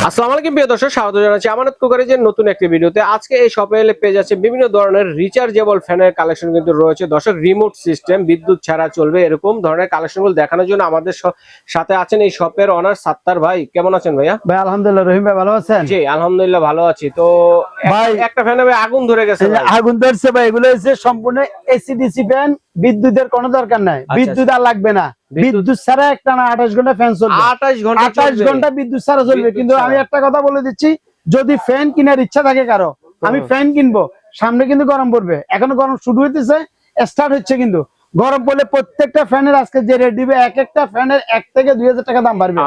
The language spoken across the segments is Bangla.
আসসালামু আলাইকুম প্রিয় দর্শক, স্বাগত জানাচ্ছি আমানত কুকারের নতুন একটি ভিডিওতে। আজকে এই শপে এলে পেয়ে যাচ্ছে বিভিন্ন ধরনের রিচার্জেবল ফ্যানের কালেকশন কিন্তু রয়েছে। দর্শক, রিমোট সিস্টেম, বিদ্যুৎ ছাড়া চলবে এরকম ধরনের কালেকশনগুলো দেখানোর জন্য আমাদের সাথে আছেন এই শপের অনার সাত্তার ভাই। কেমন আছেন ভাইয়া? ভাই আলহামদুলিল্লাহ, রহিম ভাই ভালো আছেন? জি আলহামদুলিল্লাহ ভালো আছি। তো ভাই একটা ফ্যানে ভাই আগুন ধরে গেছে। আগুন ধরছে ভাই, এগুলো হচ্ছে সম্পূর্ণ এসি ডিসি ফ্যান, বিদ্যুতের কোনো দরকার নাই, বিদ্যুৎ আর লাগবে না। বিদ্যুৎ ছাড়া একটা না 28 ঘন্টা ফ্যান চলবে, 28 ঘন্টা বিদ্যুৎ ছাড়া চলবে। কিন্তু আমি একটা কথা বলে দিচ্ছি, যদি ফ্যান কেনার ইচ্ছা থাকে কারো, আমি ফ্যান কিনবো, সামনে কিন্তু গরম পড়বে, এখনো গরম শুরু হইতেছে, স্টার্ট হচ্ছে, কিন্তু গরম পড়লে প্রত্যেকটা ফ্যানের আজকে যে রেট দিবে, এক একটা ফ্যানের 1 থেকে 2000 টাকা দাম বাড়বে।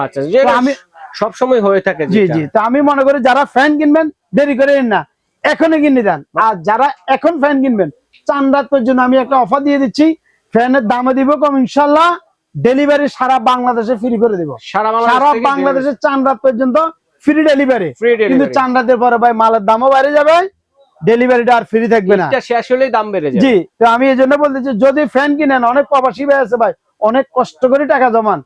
আমি সব সময় হয়ে থাকে। জি জি, তো আমি মনে করি যারা ফ্যান কিনবেন দেরি করেন না, এখনই কিনে দেন। আর যারা এখন ফ্যান কিনবেন, 4 রাত পর্যন্ত আমি একটা অফার দিয়ে দিচ্ছি, ফ্যানের দামে দিব কম, ইনশাল্লাহ ডেলিভারি সারা বাংলাদেশে ফ্রি করে দিব। সারা বাংলাদেশে 4 রাত পর্যন্ত ফ্রি ডেলিভারি। কিন্তু 4 রাতের পরে ভাই মালের দামও বেড়ে যাবে, ডেলিভারিটা আর ফ্রি থাকবে না, শেষ হলেই দাম বেড়ে যাবে। জি, তো আমি এই জন্য বলতেছি, যদি ফ্যান কিনেন, অনেক প্রবাসী ভাই আছে ভাই, অনেক কষ্ট করে টাকা জমান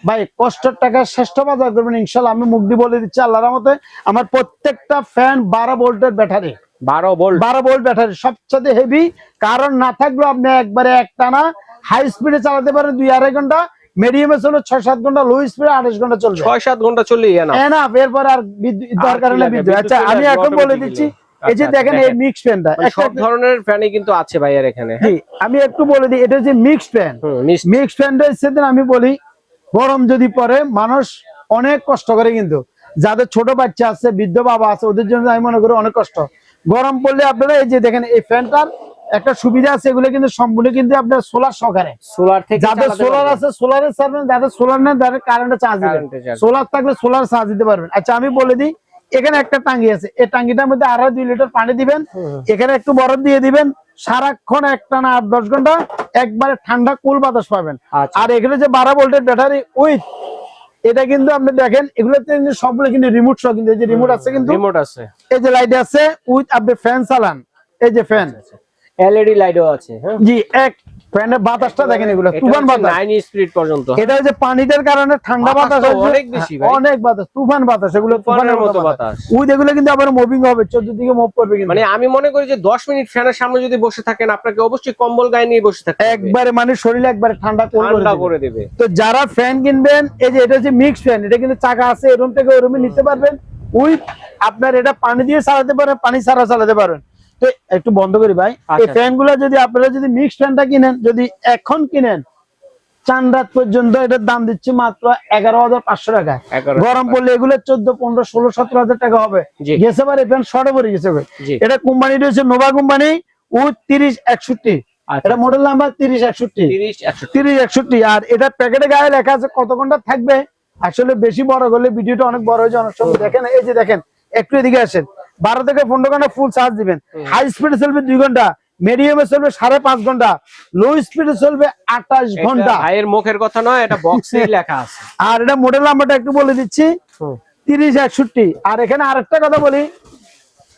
ভাই, কষ্টের টাকা শ্রেষ্ঠ বাজার করবেন ইনশাল্লাহ। আমি মুখ দিয়ে বলে দিচ্ছি, আল্লাহর রহমতে আমার প্রত্যেকটা ফ্যান 12 ভোল্টের ব্যাটারি, 12 ভোল্ট ব্যাটারি, সবচেয়ে হেভি। কারণ না থাকলেও আপনি একবারে একটানা হাই স্পিডে চালাতে পারেন 2-2.5 ঘন্টা, মিডিয়ামে চলে 6-7 ঘন্টা, লো স্পিডে 28 ঘন্টা চলবে, 6-7 ঘন্টা চললেই এনাফ। এরপর আর দরকার হলে বিদ্যুৎ। আচ্ছা, আমি এখন বলে দিচ্ছি, এই যে দেখেন এই মিক্স ফ্যানটা, সব ধরনের ফ্যানই কিন্তু আছে ভাইয়ার এখানে। জি, আমি একটু বলে দিই, এটা যে মিক্স ফ্যান, মিক্স ফ্যানটা হচ্ছে, আমি বলি গরম যদি পড়ে মানুষ অনেক কষ্ট করে, কিন্তু যাদের ছোট বাচ্চা আছে, বৃদ্ধ বাবা আছে, ওদের জন্য আমি মনে করি অনেক কষ্ট। গরম পড়লে আপনারা এই যে দেখেন, এই ফ্যানটার একটা সুবিধা আছে, এগুলো কিন্তু সম্পূর্ণ কিন্তু আপনার সোলার সহকারে, সোলার থেকে যাদের সোলার আছে সোলারে চালাবেন, যাদের সোলার নেই তাদের কারেন্টে চার্জ দিবেন, সোলার থাকলে সোলার চার্জ দিতে পারবেন। আচ্ছা, আমি বলে দিই, এখানে একটা টাঙ্গি আছে, এই টাঙ্গিটার মধ্যে আরো 2 লিটার পানি দিবেন, এখানে একটু বরফ দিয়ে দিবেন, সারাক্ষণ একটানা 8-10 ঘন্টা একবারে ঠান্ডা কুল বাতাস পাবেন। আর এখানে যে 12 ভোল্টের ব্যাটারি উইথ, এটা কিন্তু আপনি দেখেন, এগুলোতে সবগুলো কিন্তু রিমোট সহ, কিন্তু এই যে রিমোট আছে, কিন্তু রিমোট আছে, এই যে লাইট আছে উইথ, আপনি ফ্যান চালান, এই যে ফ্যান এলইডি লাইটও আছে। জি, এক ফ্যানের বাতাসটা দেখেন, এগুলো তুফান বাতাস, 9 স্পিড পর্যন্ত। এটা যে পানিদের কারণে ঠান্ডা বাতাস অনেক বেশি ভাই, অনেক বাতাস, তুফান বাতাস, এগুলো তুফানের মতো বাতাস। ওই এগুলো কিন্তু আবার মুভিং হবে, 14 দিকে মুভ করবে। কিন্তু মানে আমি মনে করি যে 10 মিনিট ফ্যানের সামনে যদি বসে থাকেন, আপনাকে অবশ্যই কম্বল গায়ে নিয়ে বসে থাকতে হবে, একবারে মানে শরীরে একবারে ঠান্ডা করে দেবে। তো যারা ফ্যান কিনবেন, এই যে এটা হচ্ছে মিক্স ফ্যান, এটা কিন্তু চাকা আছে, এই রুম থেকে ওই রুমে নিতে পারবেন উইথ, আপনার এটা পানি দিয়ে চালাতে পারেন, পানি ছাড়া চালাতে পারবেন। তো একটু বন্ধ করি ভাই, এই ফ্যান গুলা যদি আপনারা যদি মিক্স ফ্যানটা কিনেন, যদি এখন কিনেন, 4 রাত পর্যন্ত এটার দাম দিচ্ছি মাত্র 11,500 টাকা। গরম পড়লে এগুলো 14, 15, 16, 17,000 টাকা হবে। গেছে বার এই ফ্যান শর্টে পড়ে গেছে। এটা কোম্পানিটা হচ্ছে নোভা কোম্পানি, ও 3061, এটা মডেল নাম্বার 3061। আর এটা প্যাকেটে গায়ে লেখা আছে কত ঘন্টা থাকবে। আসলে বেশি বড় করলে ভিডিওটা অনেক বড় হয়ে যায় অনেক সময়। দেখেন, এই যে দেখেন, একটু এদিকে আসেন, 12 থেকে 15 ঘন্টা ফুল চার্জ দিবেন, হাই স্পিডে চলবে 2 ঘন্টা, মিডিয়ামে চলবে 5.5 ঘন্টা, লো স্পিডে চলবে 28 ঘন্টা। ভাইয়ের মুখের কথা নয়, এটা বক্সেই লেখা আছে। আর এটা মডেল নাম্বারটা একটু বলে দিচ্ছি, 3061। আর এখানে আরেকটা কথা বলি,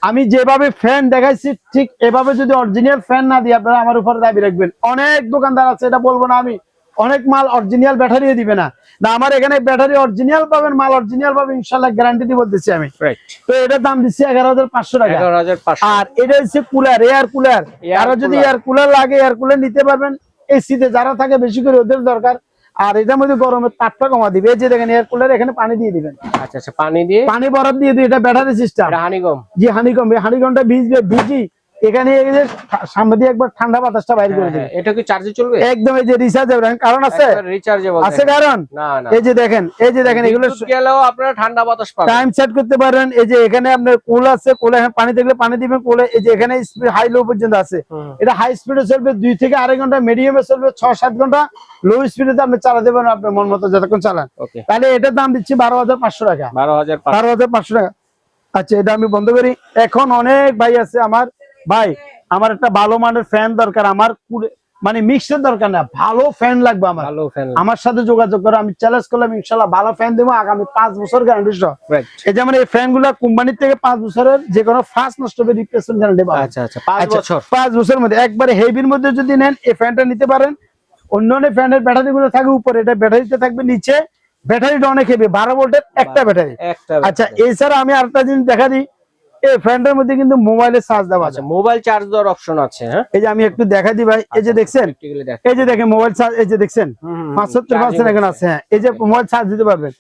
আমি যেভাবে ফ্যান দেখাইছি ঠিক এভাবে যদি অরিজিনাল ফ্যান না দিয়ে আপনারা আমার উপরে দাবি রাখবেন, অনেক দোকানদার আছে, এটা বলবো না আমি, অনেক মাল অরিজিনাল ব্যাটারিও দিবে না। আমার এখানে ব্যাটারি অরিজিনাল পাবেন, মাল অরিজিনাল পাবেন, ইনশাআল্লাহ গ্যারান্টি দিয়ে বলতেছি আমি। তো এটার দাম দিচ্ছি 11,500 টাকা। আর এটা হচ্ছে কুলার, এয়ার কুলার, আর যদি এয়ার কুলার লাগে এয়ার কুলার নিতে পারবেন। এসিতে যারা থাকে বেশি করে ওদের দরকার। আর এটার মধ্যে গরমের তাপটা কমা দিবে, এই যে দেখেন এয়ার কুলার, এখানে পানি দিয়ে দিবেন। আচ্ছা আচ্ছা, পানি বরফ দিয়ে দিই, এটা ব্যাটারি সিস্টেম, হানিকম। জি, হানিকম, হানিকমটা ভিজি এখানে সামনে দিয়ে একবার ঠান্ডা বাতাসটা বাইরে করে দিবেন। এটা কি চার্জে চলবে? একদম, এই যে রিচার্জেবল কারণ আছে, রিচার্জেবল আছে কারণ এই যে দেখেন, এগুলো গেলেও আপনারা ঠান্ডা বাতাস পাবেন, টাইম সেট করতে পারেন। এই যে এখানে আপনার কুল আছে, কুলে পানি থাকলে পানি দিবেন, কুলে এই যে এখানে স্পিড হাই লো পর্যন্ত আছে। এটা হাই স্পিডে চলবে 2 থেকে 2.5 ঘন্টা, মিডিয়ামে চলবে 6-7 ঘন্টা, লো স্পিডে আপনি চালাতে পারেন আপনার মন মতো যতক্ষণ চালান। তাহলে এটার দাম দিচ্ছি 12,500 টাকা। 12,500 টাকা। আচ্ছা, এটা আমি বন্ধ করি। এখন অনেক ভাই আছে আমার, ভাই আমার একটা ভালো মানের ফ্যান দরকার, আমার মানে মিক্সের দরকার না, ভালো ফ্যান লাগবে আমার, আমার সাথে যোগাযোগ করে, আমি চ্যালেঞ্জ করলাম ইনশাআল্লাহ ভালো ফ্যান দেবো আগামী 5 বছর গ্যারান্টি সহ। এই যেমন এই ফ্যান গুলা কোম্পানির থেকে 5 বছরের যে কোনো ফার্স্ট নষ্ট হবে রিপ্লেসমেন্ট গ্যারান্টি পাবেন। আচ্ছা আচ্ছা, 5 বছরের মধ্যে একবারে হেভির মধ্যে যদি নেন এই ফ্যানটা নিতে পারেন। অন্য ফ্যানের ব্যাটারি গুলো থাকে উপরে, এটা ব্যাটারিতে থাকবে নিচে, ব্যাটারিটা অনেক হেভি, 12 ভোল্টের একটা ব্যাটারি। আচ্ছা এছাড়া আমি আরেকটা জিনিস দেখা দিই, এই ফ্যানটার মধ্যে কিন্তু মোবাইলের চার্জ দেওয়া আছে, মোবাইল চার্জ দেওয়ার অপশন আছে। হ্যাঁ, এই যে আমি একটু দেখা দিই ভাই, এই যে দেখছেন, এই যে দেখেন মোবাইল চার্জ, এই যে দেখছেন 75% এখানে আছে। হ্যাঁ, এই যে মোবাইল চার্জ দিতে পারবেন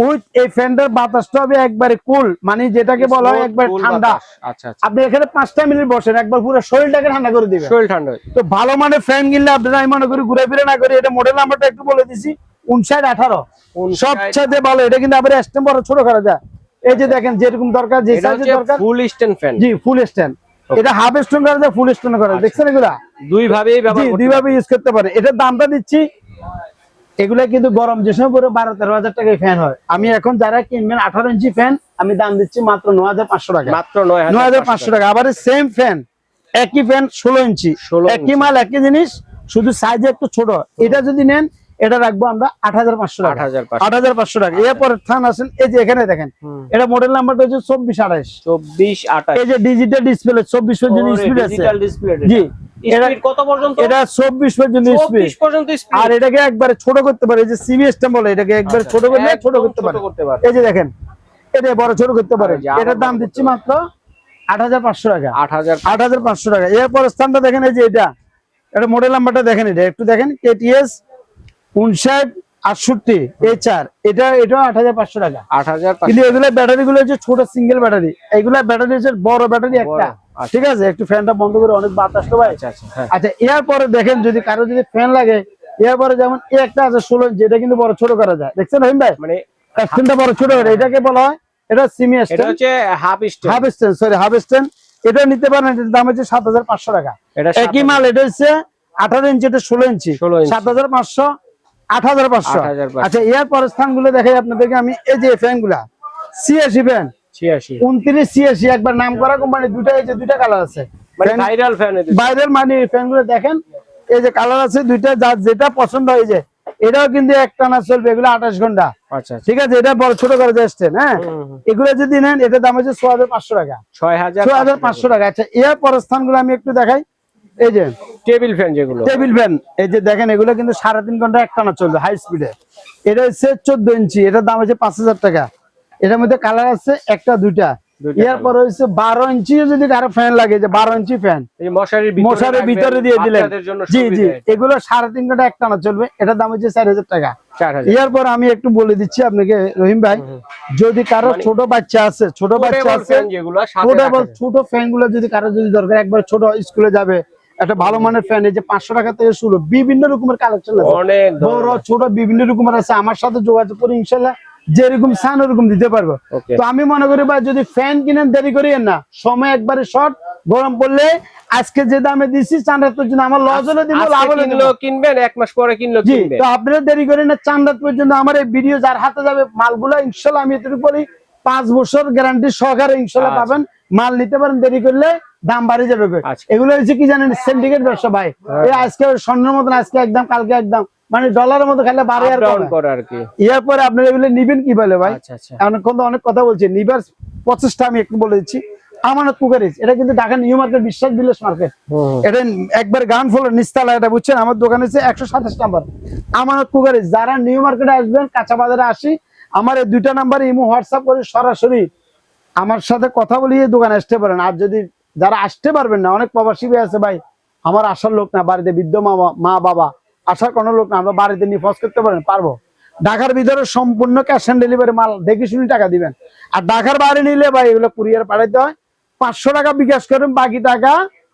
উইথ এই ফ্যানটার বাতাসটা হবে একবারে কুল, মানে যেটাকে বলা হয় একবার ঠান্ডা। আচ্ছা, আপনি এখানে 5টা মিনিট বসেন, একবার পুরো শরীরটাকে ঠান্ডা করে দিবেন, শরীর ঠান্ডা। তো ভালো মানের ফ্যান কিনলে আপনারা আমি মনে করি ঘুরে ফিরে না করে, এটা মডেল নাম্বারটা একটু বলে দিছি 5918, সবচেয়ে ভালো। এটা কিন্তু আবার স্ট্যান্ড বড় ছোট করা যায়, এই যে দেখেন যেরকম দরকার, যে সাইজের দরকার, ফুল স্ট্যান্ড ফ্যান। জি ফুল স্ট্যান্ড, এটা হাফ স্ট্যান্ড করা যায়, ফুল স্ট্যান্ড করা যায়, দেখছেন এগুলা দুই ভাবেই ব্যবহার করতে, দুই ভাবে ইউজ করতে পারে। এটার দামটা দিচ্ছি, এগুলা কিন্তু গরম যে সময় পুরো 12-13 হাজার টাকায় ফ্যান হয়। আমি এখন যারা কিনবেন 18 ইঞ্চি ফ্যান আমি দাম দিচ্ছি মাত্র 9500 টাকা, মাত্র 9500 টাকা। আবার সেম ফ্যান, একই ফ্যান 16 ইঞ্চি, একই মাল একই জিনিস, শুধু সাইজে একটু ছোট। এটা যদি নেন এটা রাখবো আমরা 8500 টাকা, 8500 টাকা। এরপর থান আসেন, এই যে এখানে দেখেন, এটা মডেল নাম্বারটা হচ্ছে 2428, এই যে ডিজিটাল ডিসপ্লে 24 পর্যন্ত স্পিড আছে, জি স্পিড কত পর্যন্ত? এটা 24 পর্যন্ত স্পিড, আর এটাকে একবারে ছোট করতে পারে, এই যে সিবিএসটা বলে, এটাকে একবারে ছোট করলে ছোট করতে পারে। এই যে দেখেন, এটা বড় ছোট করতে পারে। এটার দাম দিচ্ছি মাত্র 8500 টাকা, 8500 টাকা। এরপর স্থানটা দেখেন, এই যে এটা মডেল নাম্বারটা দেখেন, এটা একটু দেখেন, KTS 5968 HR, এটা 8500 টাকা, 8500। কিন্তু এগুলা ব্যাটারি গুলো হচ্ছে ছোট সিঙ্গেল ব্যাটারি, এগুলা ব্যাটারি হচ্ছে বড় ব্যাটারি একটা, ঠিক আছে। একটু ফ্যানটা বন্ধ করে, অনেক বাতাস তো ভাই। আচ্ছা এরপরে দেখেন, যদি কারো যদি ফ্যান লাগে, এরপরে যেমন এই একটা আছে 16 ইঞ্চি, এটা কিন্তু বড় ছোট করা যায়, দেখছেন রহিম ভাই, মানে স্ট্যান্ডটা বড় ছোট করে, এটাকে বলা হয় এটা সেমি স্ট্যান্ড, এটা হচ্ছে half stand, sorry half stand. এটা নিতে পারেন, এটার দাম হচ্ছে 7500 টাকা, একই মাল। এটা হচ্ছে 18 ইঞ্চি, এটা 16 ইঞ্চি, 7500, 8500। আচ্ছা এরপর স্থানগুলো দেখাই আপনাদেরকে আমি, এই যে ফ্যান গুলা 86 ফ্যান, 2986, একবার নাম করা কোম্পানি, দুটা, এই যে দুইটা কালার আছে, মানে ভাইরাল ফ্যান, ভাইরাল মানে ফ্যান গুলো দেখেন, এই যে কালার আছে দুইটা, যার যেটা পছন্দ হয়। যে এটাও কিন্তু একটানা চলবে, এগুলো 28 ঘন্টা, ঠিক আছে। এটা বড় ছোট করে যাচ্ছেন। হ্যাঁ, এগুলো যদি নেন এটার দাম হচ্ছে 6500 টাকা, 6500 টাকা। আচ্ছা এরপর স্থানগুলো আমি একটু দেখাই, এই যে টেবিল ফ্যান, যেগুলো টেবিল ফ্যান, এই যে দেখেন, এগুলো কিন্তু 3.5 ঘন্টা একটানা চলবে হাই স্পিডে। এটা হচ্ছে 14 ইঞ্চি, এটার দাম হচ্ছে 5000 টাকা। এটার মধ্যে কালার আছে একটা দুইটা। এরপর হচ্ছে 12 ইঞ্চি, যদি কারো ফ্যান লাগে, যে 12 ইঞ্চি ফ্যান মশারির ভিতরে দিয়ে দিলেন, জি জি, এগুলো 3.5 ঘন্টা একটানা চলবে, এটার দাম হচ্ছে 4000 টাকা। এরপর আমি একটু বলে দিচ্ছি আপনাকে রহিম ভাই, যদি কারো ছোট বাচ্চা আছে, ছোট ফ্যান গুলো যদি কারো যদি দরকার, একবার ছোট স্কুলে যাবে, একটা ভালো মানের ফ্যান, এই যে 500 টাকা থেকে শুরু, বিভিন্ন রকমের কালেকশন আছে, বড় ছোট বিভিন্ন রকমের আছে। আমার সাথে যোগাযোগ করে ইনশাল্লাহ যেরকম চান ওরকম দিতে পারবো। তো আমি মনে করি ভাই, যদি ফ্যান কিনেন দেরি করিয়েন না, সময় একবারে শর্ট, গরম পড়লে আজকে যে দামে দিচ্ছি চান্দাত পর্যন্ত আমার লস হলে দিব, লাভ হলে কিনবেন, 1 মাস পরে কিনলো কিনবেন। তো আপনারা দেরি করেন না, চান্দাত পর্যন্ত আমার এই ভিডিও যার হাতে যাবে মালগুলো ইনশাল্লাহ আমি এটুকু বলি 5 বছর গ্যারান্টি সহকারে ইনশাল্লাহ পাবেন। মাল নিতে পারেন, দেরি করলে দাম বাড়ে যাবে। এগুলো হচ্ছে কি জানেন, সিন্ডিকেট ব্যবসা ভাই। এই আজকে স্বর্ণের মতন, আজকে একদম কালকে একদম, মানে ডলারের মতো খালি বাড়ে আর কমে আর কি। এরপরে আপনারা এগুলো নিবেন কি বলে ভাই, এখন তো অনেক কথা বলছি, নিবার প্রচেষ্টা আমি একটু বলে দিচ্ছি। আমানত কুকারিজ, এটা কিন্তু ঢাকা নিউ মার্কেট, বিশ্বাস বিলেস মার্কেট, এটা একবার গ্রাউন্ড ফ্লোর নিচতলা, এটা বুঝছেন। আমার দোকান হচ্ছে 127 নাম্বার আমানত কুকারিজ। যারা নিউ মার্কেটে আসবেন, কাঁচা বাজারে আসি, আমার এই 2টা নাম্বার ইমো হোয়াটসঅ্যাপ করে সরাসরি আমার সাথে কথা বলিয়ে দোকানে আসতে পারেন। আর যদি যারা আসতে পারবেন না, অনেক প্রবাসী ভাই আছে ভাই, আমার আসার লোক না, বাড়িতে বৃদ্ধ মা বাবা, আসার কোনো লোক না, আমরা বাড়িতে নিফজ করতে পারেন, পারবো। ঢাকার ভিতরে সম্পূর্ণ ক্যাশ অন ডেলিভারি, মাল দেখে শুনি টাকা দিবেন। আর ঢাকার বাইরে নিলে ভাই এগুলো কুরিয়ার পাঠাইতে হয়, 500 টাকা বিকাশ করেন, বাকি টাকা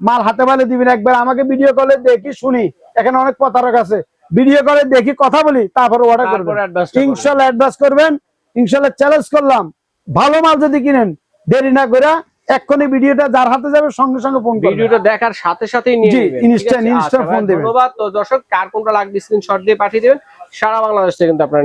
মাল হাতে পালে দিবেন। একবার আমাকে ভিডিও কলে দেখি শুনি, এখানে অনেক প্রতারক আছে, ভিডিও কলে দেখি কথা বলি, তারপরে অর্ডার করবেন, ইনশাল্লাহ অ্যাডভান্স করবেন, ইনশাল্লাহ চ্যালেঞ্জ করলাম। ভালো মাল যদি কিনেন, দেরি না করে এক্ষুনি ভিডিওটা যার হাতে যাবে সঙ্গে সঙ্গে ফোন করবেন, ভিডিওটা দেখার সাথে সাথেই নিয়ে নেবেন, ইনস্ট্যান্ট ফোন দিবেন। ধন্যবাদ। তো দর্শক, কার কোনটা লাগবে স্ক্রিনশট দিয়ে পাঠিয়ে দিবেন, সারা বাংলাদেশ থেকে কিন্তু আপনারা